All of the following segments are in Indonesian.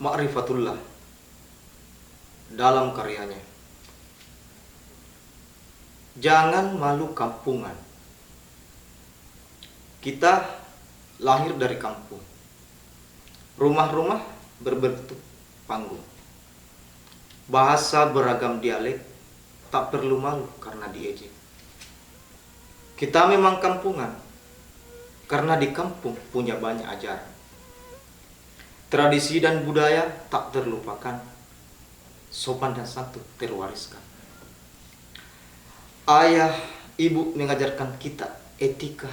Ma'rifatullah dalam karyanya. Jangan malu kampungan. Kita lahir dari kampung. Rumah-rumah berbentuk panggung. Bahasa beragam dialek, tak perlu malu karena diejek. Kita memang kampungan, karena di kampung punya banyak ajaran. Tradisi dan budaya tak terlupakan, sopan dan santun terwariskan. Ayah, ibu mengajarkan kita etika,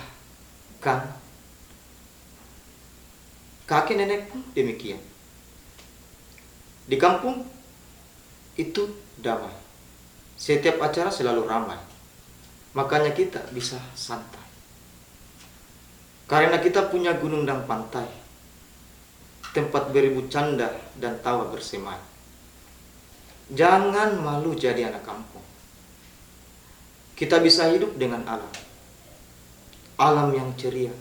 kan? Kakek nenek pun demikian. Di kampung itu damai. Setiap acara selalu ramai. Makanya kita bisa santai. Karena kita punya gunung dan pantai. Tempat beribu canda dan tawa bersemai. Jangan malu jadi anak kampung. Kita bisa hidup dengan alam. Alam yang ceria.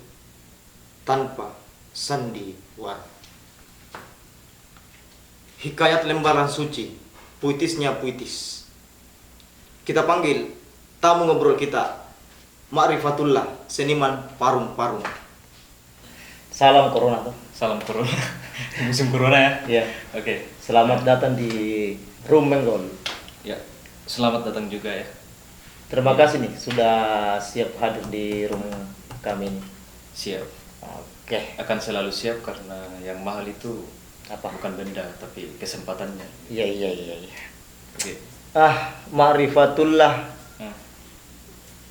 Tanpa sandiwara. Hikayat lembaran suci. Puitisnya puitis. Kita panggil tamu ngobrol kita, Ma'rifatullah, seniman parung-parung. Salam Corona tuh. Salam corona. Musim corona ya. Iya. Oke. Selamat datang di Room Menggol. Ya. Selamat datang juga ya. Terima kasih nih sudah siap hadir di room kami ini. Siap. Oke. Akan selalu siap karena yang mahal itu Apa? bukan benda tapi kesempatannya. Iya. Oke. Ma'rifatullah. Hmm.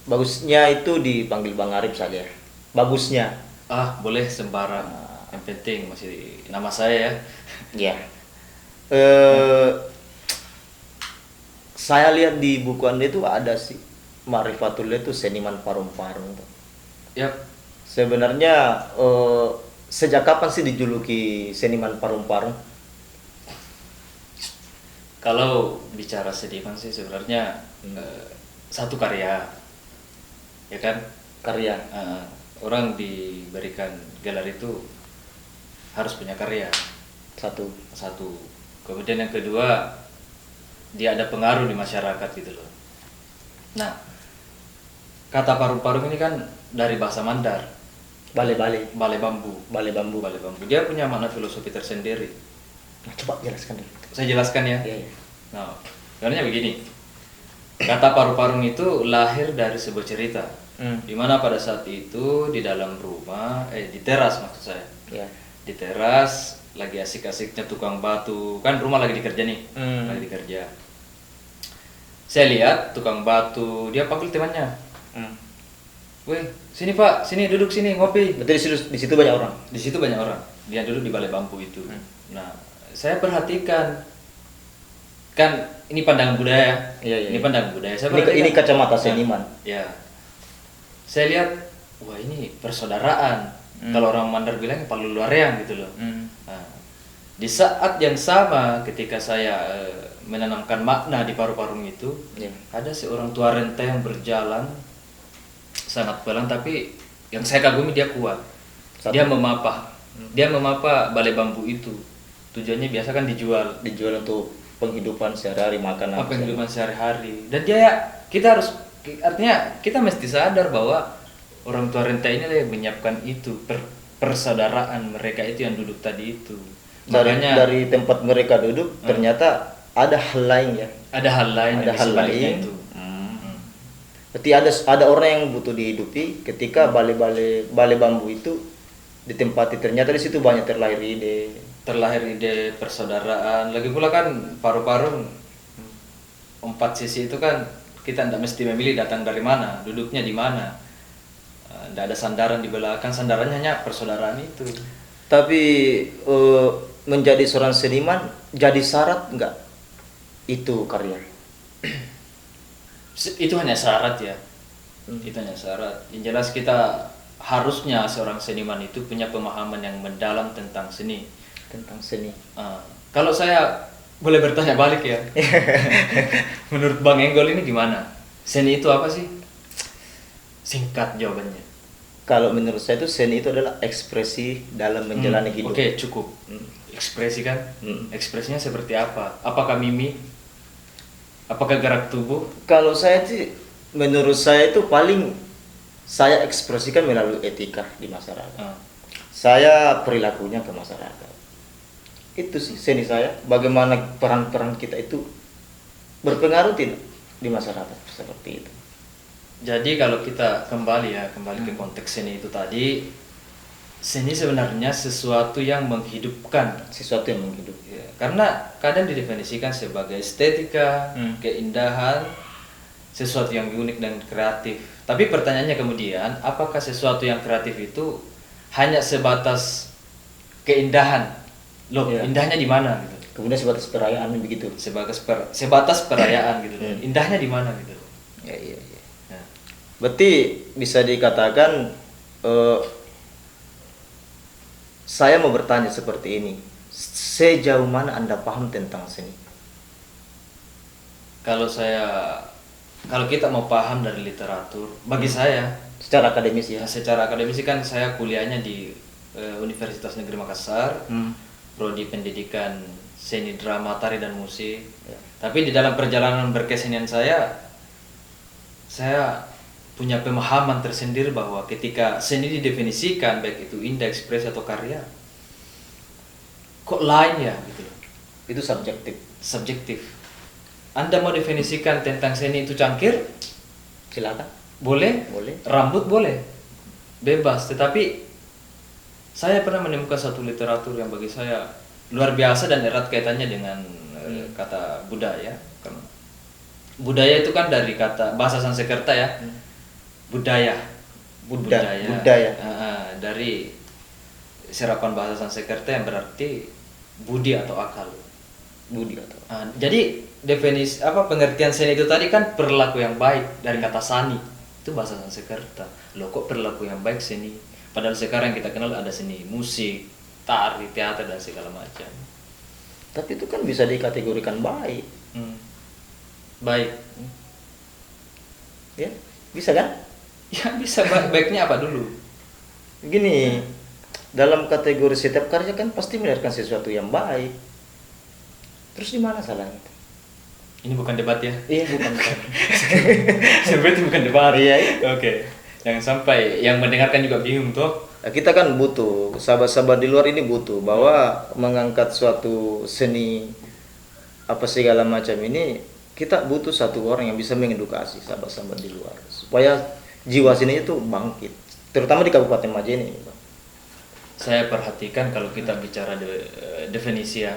Bagusnya itu dipanggil Bang Arif saja. Bagusnya. Boleh sembarang. Yang penting masih nama saya ya. Iya. Saya lihat di buku Anda itu ada sih Ma'rifatullah itu seniman parung-parung tuh. Yap. Sebenarnya sejak kapan sih dijuluki seniman parung-parung? Kalau bicara seniman sih sebenarnya satu karya. Ya kan? Karya. Orang diberikan gelar itu harus punya karya. Satu. Kemudian yang kedua, dia ada pengaruh di masyarakat gitu loh. Nah, kata parung-parung ini kan dari bahasa Mandar, Bale-bale. balai bambu. Bale bambu. Dia punya makna filosofi tersendiri. Nah, coba jelaskan dulu. Saya jelaskan ya. Iya. Nah, sebenarnya begini. Kata parung-parung itu lahir dari sebuah cerita. Dimana pada saat itu di dalam rumah, di teras maksud saya. Iya. Di teras lagi asik-asiknya tukang batu, kan rumah lagi dikerja nih, lagi dikerja. Saya lihat tukang batu, dia panggil temannya, weh sini pak, sini duduk sini ngopi. Betul, di situ banyak orang. Di situ banyak orang, dia duduk di balai bambu itu. Nah, saya perhatikan, kan ini pandangan budaya, Iya. ini pandangan budaya. Saya Ini perhatikan. kacamata seniman. Ya, saya lihat, wah ini persaudaraan. Kalau orang Mandar bilang paluluareang gitu loh. Nah, di saat yang sama ketika saya menanamkan makna di paru-parung itu, ada seorang tua renta yang berjalan sangat pelan, tapi yang saya kagumi dia kuat. Dia memapah balai bambu itu. Tujuannya biasa kan dijual untuk penghidupan sehari-hari, makan apa. penghidupan sehari-hari. Dan artinya kita mesti sadar bahwa orang tua renta ini yang menyiapkan itu, persaudaraan mereka itu yang duduk tadi itu. Dari tempat mereka duduk ternyata ada hal lain ya. Ada hal lain Ada yang hal sebaliknya lain. itu. Berarti ada orang yang butuh dihidupi ketika balai bambu itu ditempati, ternyata di situ banyak terlahir ide Persaudaraan. Lagi pula kan paru-parung empat sisi itu kan kita tidak mesti memilih datang dari mana, duduknya di mana. Tidak ada sandaran di belakang, sandarannya hanya persaudaraan itu. Tapi menjadi seorang seniman jadi syarat nggak itu karya? Itu hanya syarat ya. Itu hanya syarat. Yang jelas kita harusnya seorang seniman itu punya pemahaman yang mendalam tentang seni. Kalau saya boleh bertanya balik ya. Menurut Bang Enggol ini gimana? Seni itu apa sih? Singkat jawabannya. Kalau menurut saya itu seni itu adalah ekspresi dalam menjalani hidup. Oke, cukup. ekspresi kan. Hmm. Ekspresinya seperti apa? Apakah mimik? Apakah gerak tubuh? Kalau saya sih, menurut saya itu paling saya ekspresikan melalui etika di masyarakat. Ah. Saya perilakunya ke masyarakat. Itu sih seni saya. Bagaimana peran-peran kita itu berpengaruh tidak di masyarakat seperti itu. Jadi kalau kita kembali ke konteks seni itu tadi, seni sebenarnya sesuatu yang menghidupkan. Sesuatu yang menghidupkan. Ya, karena kadang didefinisikan sebagai estetika, keindahan, sesuatu yang unik dan kreatif. Tapi pertanyaannya kemudian, apakah sesuatu yang kreatif itu hanya sebatas keindahan? Loh, Iya. indahnya di mana gitu? Kemudian sebatas perayaan begitu. Sebatas perayaan gitu. Indahnya di mana gitu? Ya, iya, iya. Nah, Berarti bisa dikatakan saya mau bertanya seperti ini. Sejauh mana Anda paham tentang seni? kalau kita mau paham dari literatur, bagi saya Secara akademis ya. ya, secara akademisi kan saya kuliahnya di Universitas Negeri Makassar, prodi pendidikan seni drama, tari dan musik. Ya. Tapi di dalam perjalanan berkesenian saya punya pemahaman tersendiri bahwa ketika seni didefinisikan baik itu indah, ekspresi atau karya, kok lain ya gitu loh. Itu subjektif. Subjektif. Anda mau definisikan tentang seni itu cangkir? Silakan. Boleh. Boleh. Rambut boleh. Bebas, tetapi saya pernah menemukan satu literatur yang bagi saya luar biasa dan erat kaitannya dengan kata budaya. Karena budaya itu kan dari kata bahasa Sanskerta ya. Budaya. Dari serapan bahasa Sanskerta yang berarti budi atau akal. Budi atau Jadi definisi pengertian seni itu tadi kan perilaku yang baik dari kata sani. Itu bahasa Sanskerta. Loh kok perilaku yang baik seni? Padahal sekarang kita kenal ada seni musik, tari, teater dan segala macam. tapi itu kan bisa dikategorikan baik. Baik. Ya, bisa kan? Ya bisa, baiknya apa dulu? Gini, dalam kategori setiap karya kan pasti melahirkan sesuatu yang baik. Terus di mana salahnya? Ini bukan debat ya? Iya, bukan. Sebenarnya bukan debat. Iya. Oke. Jangan sampai yang mendengarkan juga bingung toh. Nah, kita kan butuh, sahabat-sahabat di luar ini butuh bahwa mengangkat suatu seni apa segala macam ini, kita butuh satu orang yang bisa mengedukasi sahabat-sahabat di luar supaya jiwa seninya itu bangkit, terutama di Kabupaten Majene. Saya perhatikan kalau kita bicara definisi ya,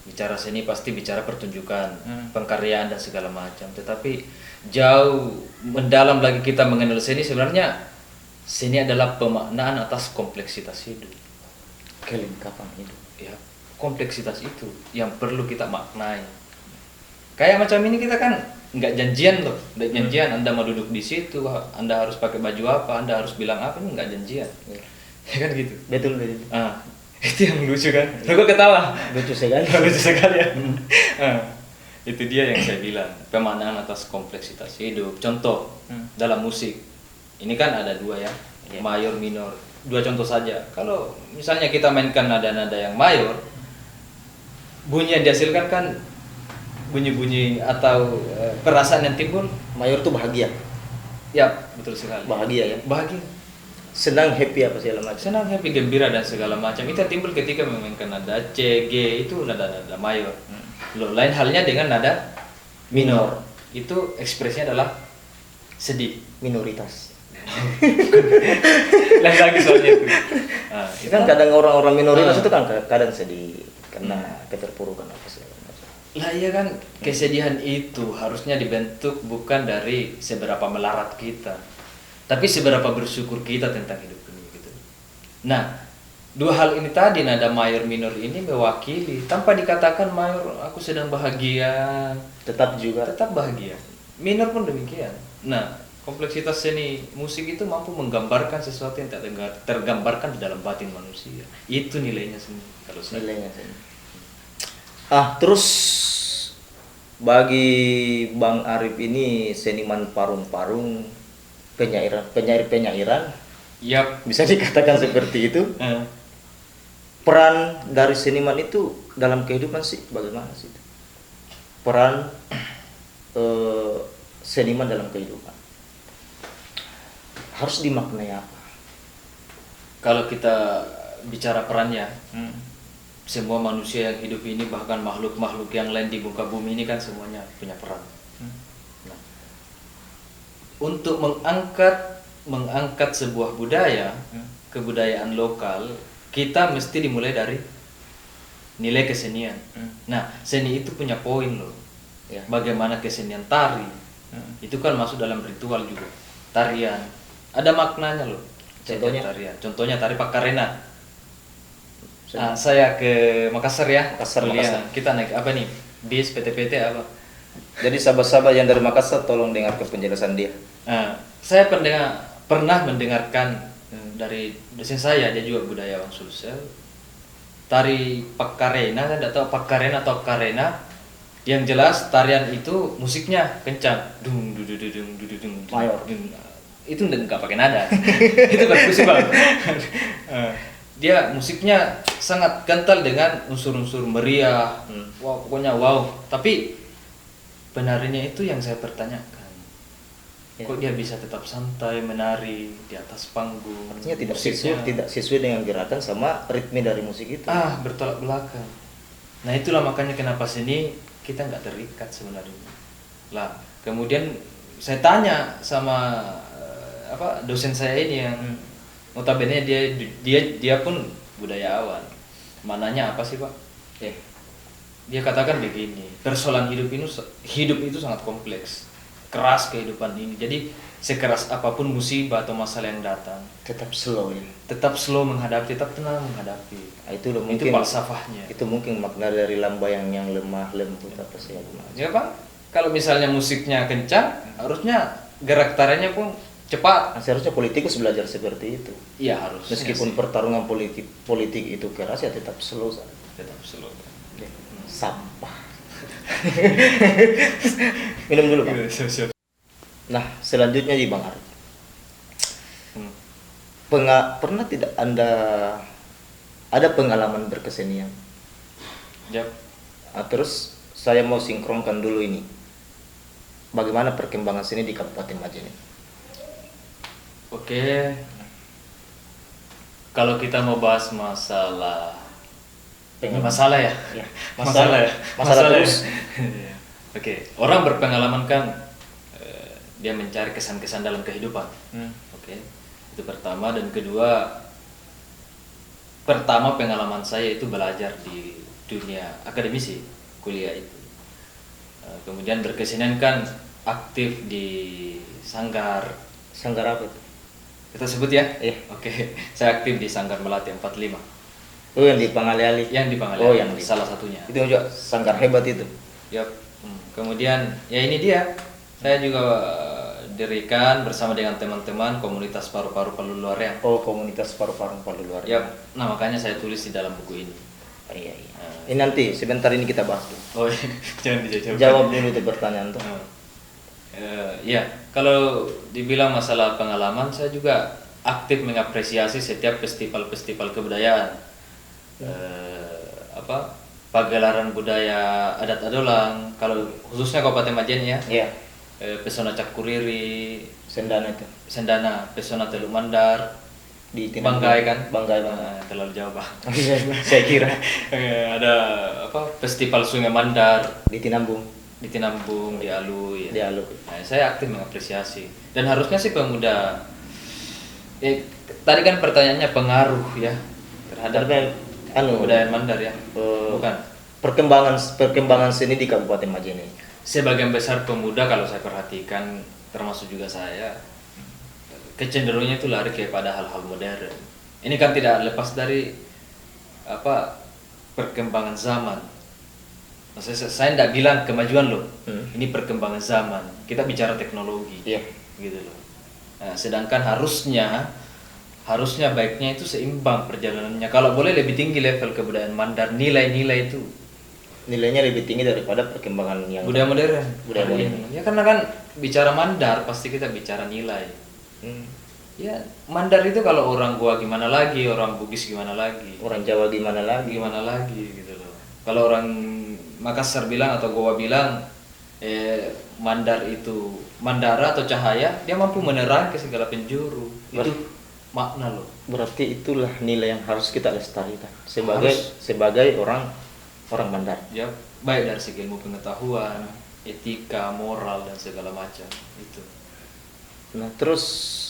bicara seni pasti bicara pertunjukan, pengkaryaan dan segala macam. Tetapi jauh mendalam lagi kita mengenal seni, sebenarnya seni adalah pemaknaan atas kompleksitas hidup. Kelengkapan hidup. Ya, kompleksitas itu yang perlu kita maknai. Kayak macam ini kita kan nggak janjian loh, nggak janjian. Anda mau duduk di situ, Anda harus pakai baju apa, Anda harus bilang apa, ini nggak janjian. Ya kan gitu. Betul. Itu yang lucu kan. Lu kok ketawa? Lucu sekali. Lucu sekali ya. Itu dia yang saya bilang, pemaknaan atas kompleksitas hidup. Contoh dalam musik, ini kan ada dua ya, mayor, minor. Dua contoh saja. Kalau misalnya kita mainkan nada-nada yang mayor, bunyi yang dihasilkan kan bunyi-bunyi atau perasaan yang timbul. Mayor tuh bahagia. Ya, betul sekali. Bahagia ya. Bahagia. Senang, happy apa segala macam. Senang, happy, gembira dan segala macam. Itu timbul ketika memainkan nada C, G, itu nada-nada mayor. Loh, lain halnya dengan nada minor. Itu ekspresinya adalah sedih. Minoritas. Lain lagi soalnya itu. Itu kan kadang orang-orang minoritas itu kan kadang sedih karena keterpurukan apa segala macam. Lah iya kan, kesedihan itu harusnya dibentuk bukan dari seberapa melarat kita, tapi seberapa bersyukur kita tentang hidup ini gitu. Nah, dua hal ini tadi, nada mayor minor ini mewakili, tanpa dikatakan mayor aku sedang bahagia, Tetap bahagia. Minor pun demikian. Nah, kompleksitas seni musik itu mampu menggambarkan sesuatu yang tak tergambarkan di dalam batin manusia. Itu nilainya seni kalau saya. nilainya seni. Terus bagi Bang Arif ini seniman parung-parung, penyair-penyairan, Yap. bisa dikatakan seperti itu. peran dari seniman itu dalam kehidupan sih bagaimana sih? Peran seniman dalam kehidupan harus dimaknai apa? Kalau kita bicara perannya, semua manusia yang hidup ini, bahkan makhluk-makhluk yang lain di muka bumi ini kan semuanya punya peran. Nah, untuk mengangkat sebuah budaya, kebudayaan lokal, kita mesti dimulai dari nilai kesenian. Nah, seni itu punya poin loh. Ya. Bagaimana kesenian tari, itu kan masuk dalam ritual juga. Tarian, ada maknanya loh. Contohnya? Tarian. Contohnya tari Pakarena. Nah, saya ke Makassar ya. Makassar. Kita naik apa nih? Bis, PT-PT apa? Jadi sahabat-sahabat yang dari Makassar tolong dengar ke penjelasan dia. Nah, saya pernah mendengarkan dari dosen saya, dia juga budayawan Sulsel. Tari Pakarena, saya tidak tahu Pakarena atau Karena. Yang jelas tarian itu musiknya kencang. Dung dung dung dung dung dung. Mayor. Itu nggak pakai nada. Itu perkusi bang. Dia musiknya sangat kental dengan unsur-unsur meriah. Wow, pokoknya wow. Tapi benarnya itu yang saya pertanyakan. Kok dia bisa tetap santai menari di atas panggung? Artinya tidak musiknya sesuai dengan gerakan sama ritme dari musik itu. bertolak belakang. Nah itulah makanya kenapa sini kita nggak terikat sebenarnya. Lah kemudian saya tanya sama dosen saya ini yang notabene dia pun budayawan. Mananya apa sih Pak? Dia katakan begini, persoalan hidup itu sangat kompleks, keras kehidupan ini. Jadi sekeras apapun musibah atau masalah yang datang, Tetap slow ya. tetap slow menghadapi, tetap tenang menghadapi. Itu loh Itu mungkin falsafahnya. itu mungkin makna dari lambayang yang lemah lembut apa sih Ya Pak, kalau misalnya musiknya kencang, harusnya gerak tariannya pun cepat. Nah, seharusnya politikus belajar seperti itu. Iya harus. Meskipun pertarungan politik itu keras ya tetap slow saja. tetap slow. Sampah. Minum dulu Bang. Siap. Nah selanjutnya di Bang Arif. Pernah tidak Anda ada pengalaman berkesenian? Yap. Nah, terus saya mau sinkronkan dulu ini. Bagaimana perkembangan seni di Kabupaten Majene? Oke. Kalau kita mau bahas masalah masalah ya? Ya, Masalah terus. ya. Oke, orang berpengalaman kan dia mencari kesan-kesan dalam kehidupan. Oke. Itu pertama, dan kedua, pengalaman saya itu belajar di dunia akademisi, kuliah itu. Kemudian berkesenian kan aktif di sanggar. Sanggar apa itu? Kita sebut ya? Iya. Oke, saya aktif di Sanggar Melati 45. Oh yang di Pangali-Ali. Yang di Pangali. Oh yang salah satunya. Itu juga sanggar hebat itu. Yap. Kemudian ya ini dia. Saya juga dirikan bersama dengan teman-teman komunitas paru-paru Palu-Luareang. Oh komunitas paru-paru Palu-Luareang. Yap. Nah makanya saya tulis di dalam buku ini. Iya. Ini nanti sebentar ini kita bahas dulu. Oh jangan dijawab. Jawab dulu tuh pertanyaan tuh. Ya, kalau dibilang masalah pengalaman, saya juga aktif mengapresiasi setiap festival-festival kebudayaan. Pagelaran budaya adat Adolang, kalau khususnya Kabupaten Majene ya. Iya. Pesona Cakuriri, Sendana, Pesona Teluk Mandar, di Tinambung. Banggai kan? Banggai. Terlalu jauh Bang. Saya kira Ada festival Sungai Mandar di Tinambung. di Tinambung, di Alu ya. Di Alu. Nah, saya aktif mengapresiasi. Dan harusnya sih pemuda tadi kan pertanyaannya pengaruh ya terhadap kebudayaan Mandar ya. Bukan. Perkembangan seni di Kabupaten Majene. Sebagian besar pemuda kalau saya perhatikan, termasuk juga saya, kecenderungannya itu lari kepada hal-hal modern. Ini kan tidak lepas dari perkembangan zaman. Saya tidak bilang kemajuan loh. Ini perkembangan zaman. Kita bicara teknologi. Iya. Gitu loh. Nah, sedangkan harusnya baiknya itu seimbang perjalanannya. Kalau boleh lebih tinggi level kebudayaan Mandar, nilai-nilai itu. Nilainya lebih tinggi daripada perkembangan yang Budaya modern. Budaya modern. Ya karena kan bicara Mandar pasti kita bicara nilai. Ya, Mandar itu kalau orang Goa gimana lagi, orang Bugis gimana lagi, Orang Jawa gimana lagi? gitu loh. Kalau orang Makassar bilang atau Goa bilang Mandar itu Mandara atau cahaya, dia mampu menerangi segala penjuru. Itu makna loh. Berarti itulah nilai yang harus kita lestarikan Harus. sebagai orang Mandar. Ya, baik dari segi ilmu pengetahuan, etika, moral dan segala macam itu. Nah, terus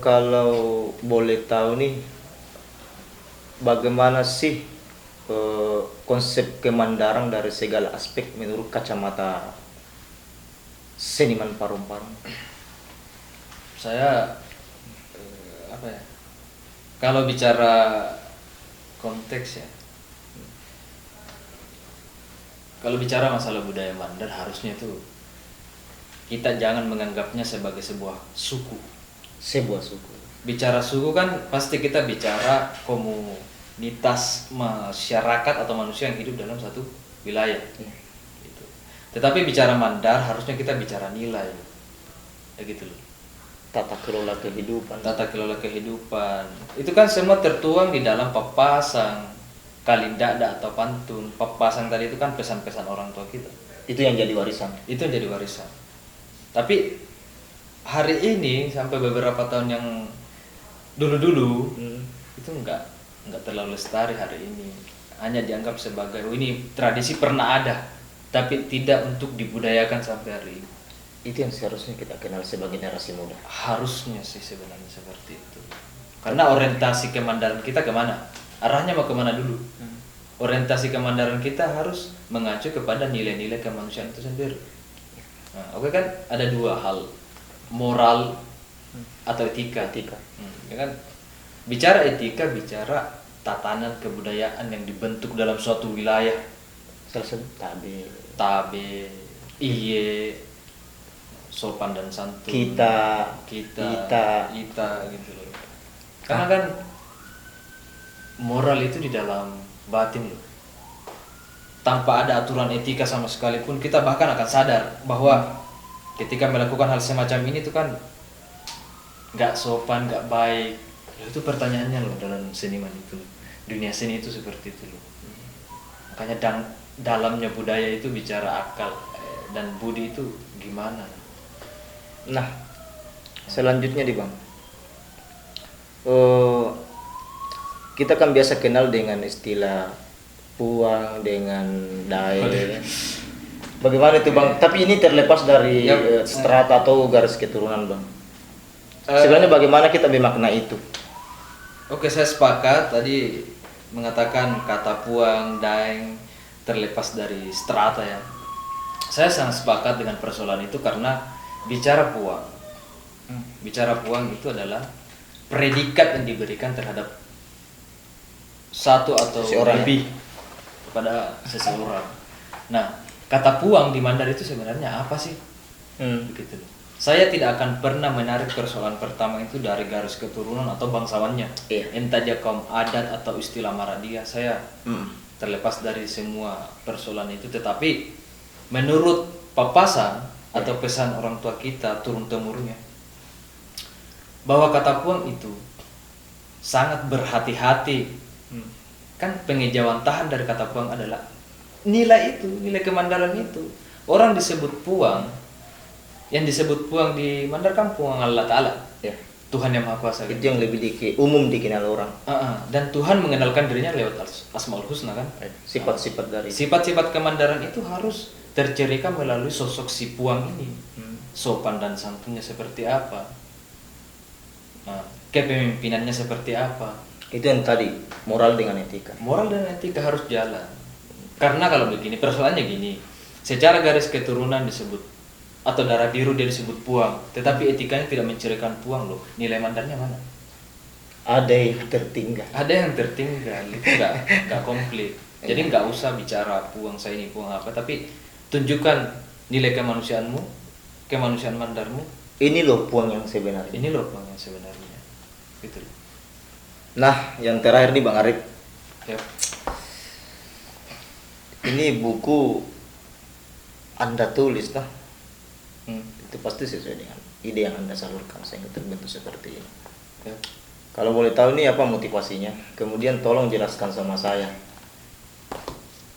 kalau boleh tahu nih, bagaimana sih konsep kemandaran dari segala aspek menurut kacamata seniman Parung-Parung? Saya apa ya? Kalau bicara konteks ya, kalau bicara masalah budaya Mandar harusnya itu kita jangan menganggapnya sebagai sebuah suku. Sebuah suku. Bicara suku kan pasti kita bicara komunitas masyarakat atau manusia yang hidup dalam satu wilayah. Gitu. Tetapi bicara Mandar harusnya kita bicara nilai, ya gitu loh. Tata kelola kehidupan. Tata kelola kehidupan itu kan semua tertuang di dalam papasang, kalindada atau pantun. Papasang tadi itu kan pesan-pesan orang tua kita. Itu yang jadi warisan. Itu yang jadi warisan. Tapi hari ini sampai beberapa tahun yang dulu-dulu itu enggak terlalu lestari hari ini. Hanya dianggap sebagai ini tradisi pernah ada, tapi tidak untuk dibudayakan sampai hari ini. Itu yang seharusnya kita kenal sebagai generasi muda. Harusnya sih sebenarnya seperti itu. Karena orientasi kemandaran kita kemana? Arahnya mau kemana dulu? Orientasi kemandaran kita harus mengacu kepada nilai-nilai kemanusiaan itu sendiri. Nah, oke kan ada dua hal, moral atau etika. Ya kan? Bicara etika, bicara tatanan kebudayaan yang dibentuk dalam suatu wilayah. Salah satu Tabe, iye, sopan dan santun. Kita gitu loh. Karena kan moral itu di dalam batin loh. Tanpa ada aturan etika sama sekali pun kita bahkan akan sadar bahwa ketika melakukan hal semacam ini tuh kan nggak sopan, nggak baik. Ya, itu pertanyaannya loh dalam seniman itu. Dunia seni itu seperti itu loh. Makanya dalamnya budaya itu bicara akal dan budi itu gimana. Nah, selanjutnya nih Bang, kita kan biasa kenal dengan istilah puang dengan dae. Bagaimana itu Bang? Tapi ini terlepas dari strata atau garis keturunan Bang. Sebenarnya bagaimana kita memaknai itu? Oke, saya sepakat tadi mengatakan kata puang, daeng terlepas dari strata ya. Saya sangat sepakat dengan persoalan itu karena bicara puang itu adalah predikat yang diberikan terhadap satu atau lebih kepada seseorang. Nah, kata puang di Mandar itu sebenarnya apa sih? Begitu. Saya tidak akan pernah menarik persoalan pertama itu dari garis keturunan atau bangsawannya. Entah dia kaum adat atau istilah Maradia, saya terlepas dari semua persoalan itu. Tetapi menurut papasan atau pesan orang tua kita turun-temurunnya, bahwa kata puang itu sangat berhati-hati. Kan pengejauhan tahan dari kata puang adalah nilai itu, nilai kemandaran itu. Orang disebut puang, yang disebut puang di Mandar kan puang Allah Ta'ala, Tuhan yang Maha Kuasa. Itu yang lebih umum dikenal orang. Dan Tuhan mengenalkan dirinya lewat Asmaul Husna kan. Sifat-sifat dari sifat-sifat kemandaran itu harus tercerita melalui sosok si puang ini. Sopan dan santunnya seperti apa, kepemimpinannya seperti apa. Itu yang tadi, moral dengan etika. Moral dan etika harus jalan. Karena kalau begini, persoalannya gini, secara garis keturunan disebut atau darah biru dia disebut puang, tetapi etikanya tidak mencirikan puang loh. Nilai mandarnya mana? Ada yang tertinggal. Ada yang tertinggal, itu nggak komplit. Jadi nggak usah bicara puang saya ini puang apa, tapi tunjukkan nilai kemanusiaanmu, kemanusiaan Mandarmu. Ini loh puang yang sebenarnya. Ini loh puang yang sebenarnya. Gitu loh. Nah, yang terakhir nih Bang Arif. Yep. Ini buku Anda tulis, itu pasti sesuai dengan ide yang Anda salurkan sehingga terbentuk seperti ini? Ya. Kalau boleh tahu ini apa motivasinya? Kemudian tolong jelaskan sama saya.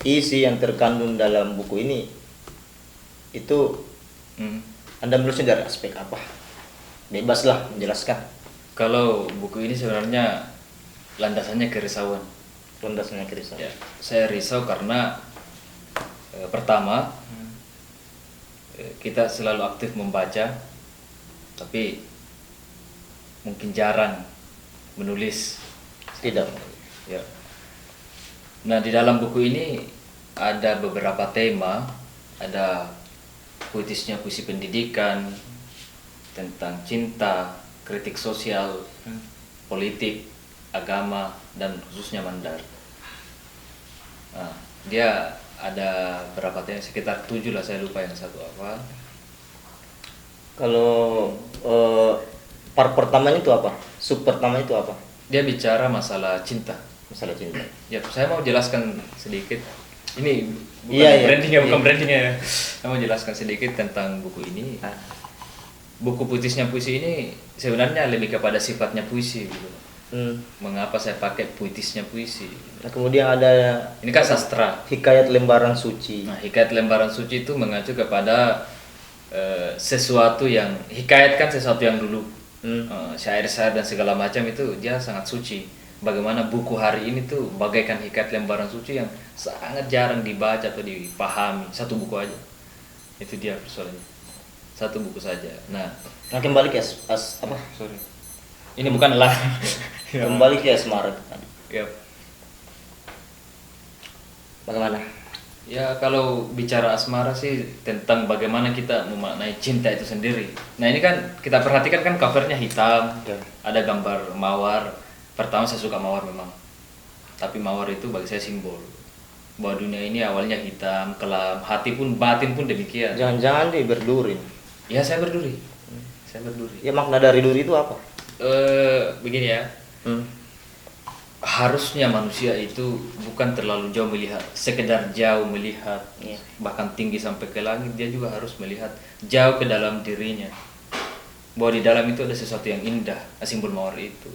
Isi yang terkandung dalam buku ini itu Anda menulisnya dari aspek apa? Bebaslah menjelaskan. Kalau buku ini sebenarnya landasannya kerisauan. Landasannya kerisauan. Ya, saya risau karena pertama kita selalu aktif membaca, tapi mungkin jarang menulis. Tidak. Ya. Nah, di dalam buku ini ada beberapa tema, ada puitisnya puisi pendidikan, tentang cinta, kritik sosial, politik, agama, dan khususnya Mandar. Nah, dia ada berapa tema, sekitar 7 lah, saya lupa yang satu apa. Kalau part pertamanya itu apa? Sub pertamanya itu apa? Dia bicara masalah cinta. Masalah cinta. Ya, saya mau jelaskan sedikit. Ini bukan Iya, brandingnya, bukan iya. brandingnya. Saya mau jelaskan sedikit tentang buku ini. Buku puitisnya puisi ini sebenarnya lebih kepada sifatnya puisi gitu. Mengapa saya pakai puitisnya puisi? Nah, kemudian ada Ini kan sastra. hikayat lembaran suci. Nah, hikayat lembaran suci itu mengacu kepada sesuatu yang hikayat kan sesuatu yang dulu. Syair-syair dan segala macam itu dia sangat suci. Bagaimana buku hari ini tuh bagaikan hikayat lembaran suci yang sangat jarang dibaca atau dipahami. Satu buku aja. Itu dia persoalannya. Satu buku saja. Nah, Kembali ke apa? sorry. Ini bukan lah. Kembali ke asmara tadi. Ya. Bagaimana? Ya, kalau bicara asmara sih tentang bagaimana kita memaknai cinta itu sendiri. Nah, ini kan kita perhatikan kan covernya hitam, Ya. ada gambar mawar. Pertama saya suka mawar memang, tapi mawar itu bagi saya simbol bahwa dunia ini awalnya hitam, kelam, hati pun, batin pun demikian. Jangan-jangan dia berduri. Ya, saya berduri. Saya berduri. Ya, makna dari duri itu apa? Begini ya. Harusnya manusia itu bukan terlalu jauh melihat, sekedar jauh melihat, Iya. bahkan tinggi sampai ke langit. Dia juga harus melihat jauh ke dalam dirinya, bahwa di dalam itu ada sesuatu yang indah, simbol mawar itu.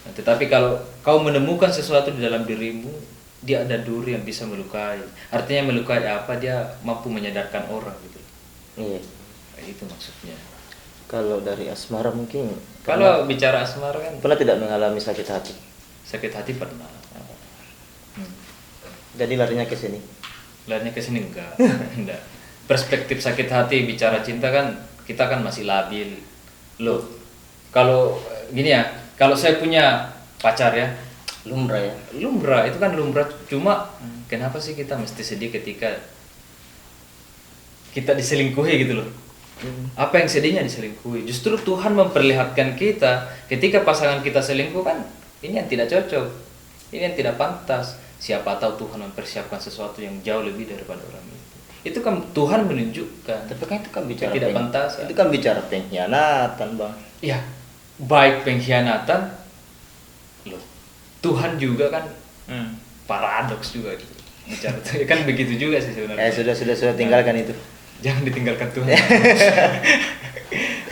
Nah, tetapi kalau kau menemukan sesuatu di dalam dirimu, dia ada duri yang bisa melukai. Artinya melukai apa? Dia mampu menyadarkan orang gitu. Iya. Nah, itu maksudnya. Kalau dari asmara mungkin Kalau bicara asmara kan pernah tidak mengalami sakit hati. sakit hati pernah. Jadi larinya ke sini. Larinya ke sini enggak. Enggak. Perspektif sakit hati bicara cinta kan kita kan masih labil. Loh. Kalau gini ya, kalau saya punya pacar ya, Lumrah ya. lumrah, itu kan lumrah. Cuma kenapa sih kita mesti sedih ketika kita diselingkuhi gitu loh? Apa yang sedihnya diselingkuhi? Justru Tuhan memperlihatkan kita ketika pasangan kita selingkuh kan ini yang tidak cocok, ini yang tidak pantas. Siapa tahu Tuhan mempersiapkan sesuatu yang jauh lebih daripada orang itu. Itu kan Tuhan menunjukkan. Tapi kan itu kan bicara Tidak pantas. Itu kan bicara pengkhianatan, Bang. Ya, baik pengkhianatan, loh. Tuhan juga kan paradoks juga gitu. Bicara kan begitu juga sih sebenarnya. Sudah tinggalkan itu. Jangan ditinggalkan Tuhan.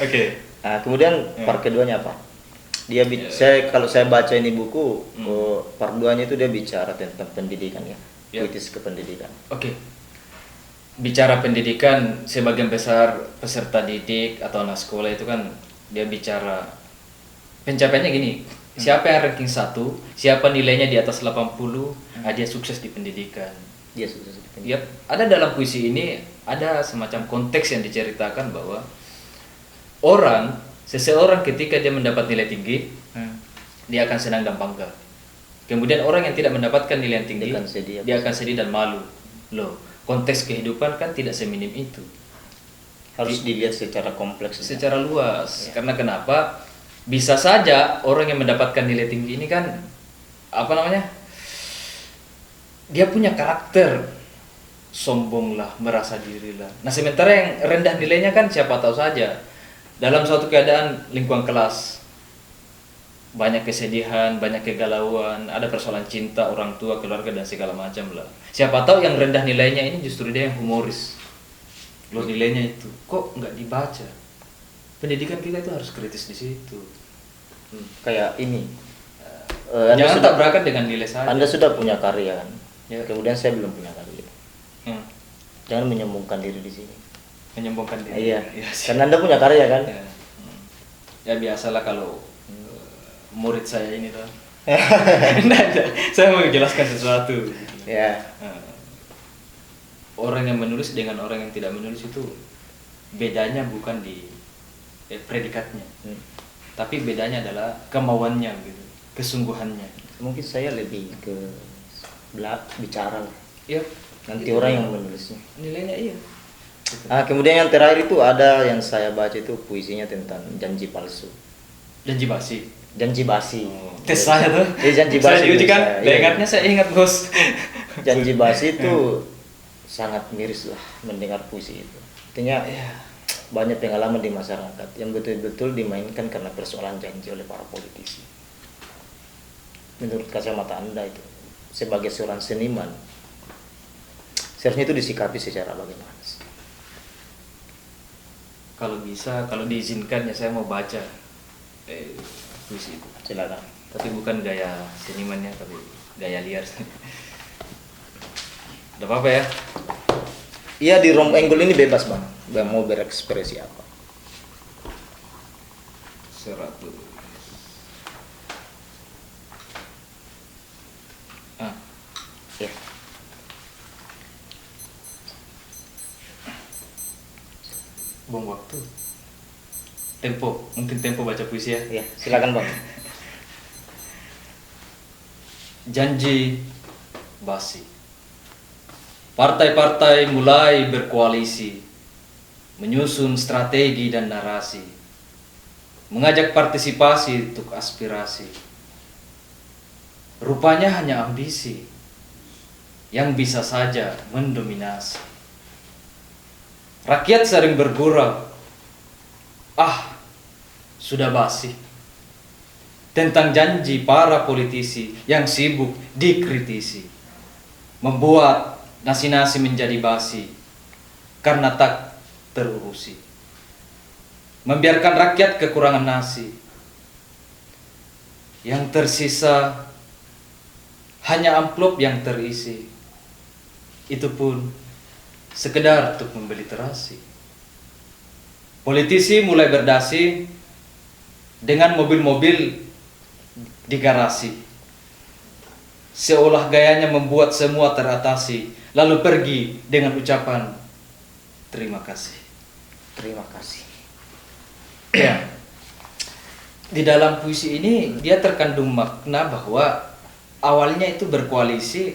Oke. Nah, kemudian part keduanya apa? Kalau saya baca ini buku, part 2-nya itu dia bicara tentang pendidikan ya. Puitis kependidikan. Oke. Bicara pendidikan, sebagian besar peserta didik atau anak sekolah itu kan dia bicara pencapaiannya gini. Siapa yang ranking 1, siapa nilainya di atas 80, dia sukses di pendidikan. Dia sukses di pendidikan. Yap, ada dalam puisi ini ada semacam konteks yang diceritakan bahwa seseorang ketika dia mendapat nilai tinggi, dia akan senang dan bangga. Kemudian orang yang tidak mendapatkan nilai yang tinggi, dia akan sedih dan malu. Loh, konteks kehidupan kan tidak seminim itu. Harus dilihat secara kompleks. Secara luas. Ya. Karena kenapa? Bisa saja orang yang mendapatkan nilai tinggi ini kan dia punya karakter sombong lah, merasa diri lah. Nah, sementara yang rendah nilainya kan siapa tahu saja dalam suatu keadaan lingkungan kelas banyak kesedihan, banyak kegalauan, ada persoalan cinta orang tua, keluarga dan segala macam lah. Siapa tahu yang rendah nilainya ini justru dia yang humoris. Loh, nilainya itu kok nggak dibaca? pendidikan kita itu harus kritis di situ. Kayak ini. Jangan tabrakan dengan nilai saja. Anda sudah punya karya kan? Ya. Kemudian saya belum punya karya. Jangan menyombongkan diri di sini. Menyombongkan diri. Iya. Iya sih. Karena Anda punya karya kan? Ya, ya biasalah kalau murid saya ini tuh. Nggak, saya mau menjelaskan sesuatu. Ya. Orang yang menulis dengan orang yang tidak menulis itu bedanya bukan di predikatnya, tapi bedanya adalah kemauannya gitu, kesungguhannya. Mungkin saya lebih ke bicara lah. Iya. Nanti orang yang menulisnya. Nilainya iya. Kemudian yang terakhir itu ada yang saya baca itu puisinya tentang janji palsu. Janji basi. Janji basi. Tes saya tuh. Janji Saya basi. diuji kan. Iya. Ingatnya saya ingat bos. Janji basi itu sangat miris lah mendengar puisi itu. Artinya banyak pengalaman di masyarakat yang betul-betul dimainkan karena persoalan janji oleh para politisi. Menurut kacamata Anda itu sebagai seorang seniman seharusnya itu disikapi secara bagaimana sih? Kalau bisa, kalau diizinkan ya saya mau baca puisi itu. Silakan. Tapi bukan gaya senimannya, tapi gaya liar. Udah apa-apa ya? Iya, di Rom Enggol ini bebas bang, mau berekspresi apa? 100. Ya. Buang waktu. Tempo, mungkin tempo baca puisi ya. Ya, silakan bang. Janji basi. Partai-partai mulai berkoalisi, menyusun strategi dan narasi, mengajak partisipasi untuk aspirasi. Rupanya hanya ambisi yang bisa saja mendominasi. Rakyat sering bergurau, sudah basi, tentang janji para politisi yang sibuk dikritisi, membuat nasi-nasi menjadi basi karena tak terurusi, membiarkan rakyat kekurangan nasi, yang tersisa hanya amplop yang terisi, itu pun sekedar untuk membeli terasi. Politisi mulai berdasi dengan mobil-mobil di garasi, seolah gayanya membuat semua teratasi, lalu pergi dengan ucapan terima kasih. Terima kasih. Ya, di dalam puisi ini dia terkandung makna bahwa awalnya itu berkoalisi,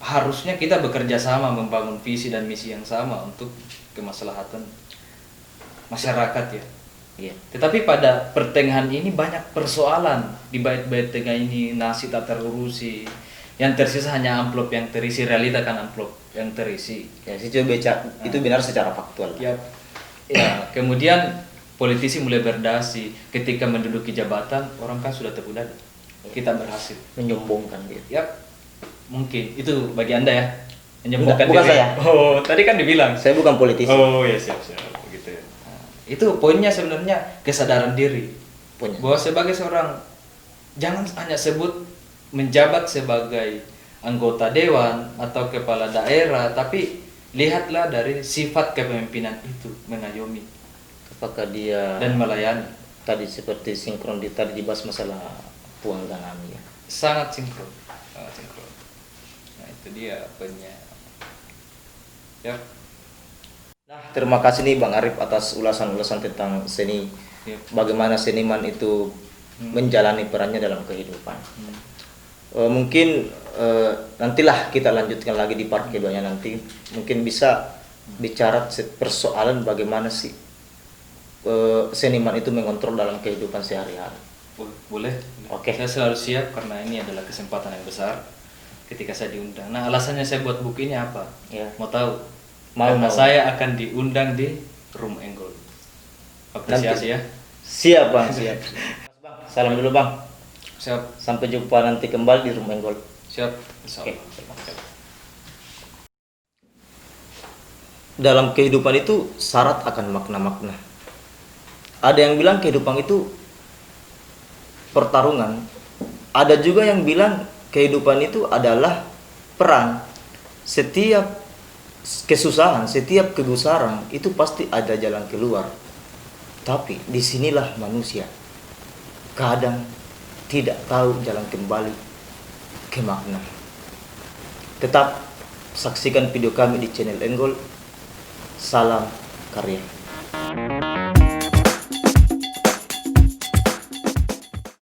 harusnya kita bekerja sama membangun visi dan misi yang sama untuk kemaslahatan masyarakat ya. Iya. Tetapi pada pertengahan ini banyak persoalan di bait-bait tengah ini, nasi tak terurusi, yang tersisa hanya amplop yang terisi, realita kan amplop yang terisi. Ya, sih coba itu benar secara faktual. Ya, kemudian politisi mulai berdasi ketika menduduki jabatan, orang kan sudah tepuk dada. Kita berhasil. Menyombongkan dia. Ya, mungkin itu bagi Anda ya. Menyombongkan Bukan diri. saya. Oh, tadi kan dibilang. Saya bukan politisi. Oh ya, siap begitu ya. Itu poinnya sebenarnya kesadaran diri. Punya. Bahwa sebagai seorang, jangan hanya sebut menjabat sebagai anggota dewan atau kepala daerah, tapi lihatlah dari sifat kepemimpinan itu, mengayomi Apakah dia dan melayani. tadi seperti sinkron tadi dibahas masalah Puang dan Ami ya? Sangat sinkron. Nah itu dia poinnya. Ya. Nah, terima kasih nih Bang Arif atas ulasan-ulasan tentang seni. Yep. Bagaimana seniman itu menjalani perannya dalam kehidupan. Mungkin nantilah kita lanjutkan lagi di part keduanya nanti. Mungkin bisa bicara persoalan bagaimana sih seniman itu mengontrol dalam kehidupan sehari-hari. Boleh. Oke. Saya selalu siap karena ini adalah kesempatan yang besar ketika saya diundang. Nah, alasannya saya buat buku ini apa? Ya. Mau tahu? Mau. Saya akan diundang di Room Enggol. Apresiasi ya. Siap Bang, siap. Salam dulu Bang. Siap. Sampai jumpa nanti kembali di Room Enggol. Siap. Oke. Dalam kehidupan itu syarat akan makna-makna. Ada yang bilang kehidupan itu pertarungan. Ada juga yang bilang kehidupan itu adalah perang. Setiap kesusahan, setiap kegusaran itu pasti ada jalan keluar. Tapi disinilah manusia kadang tidak tahu jalan kembali ke makna. Tetap saksikan video kami di channel Enggol. Salam karya.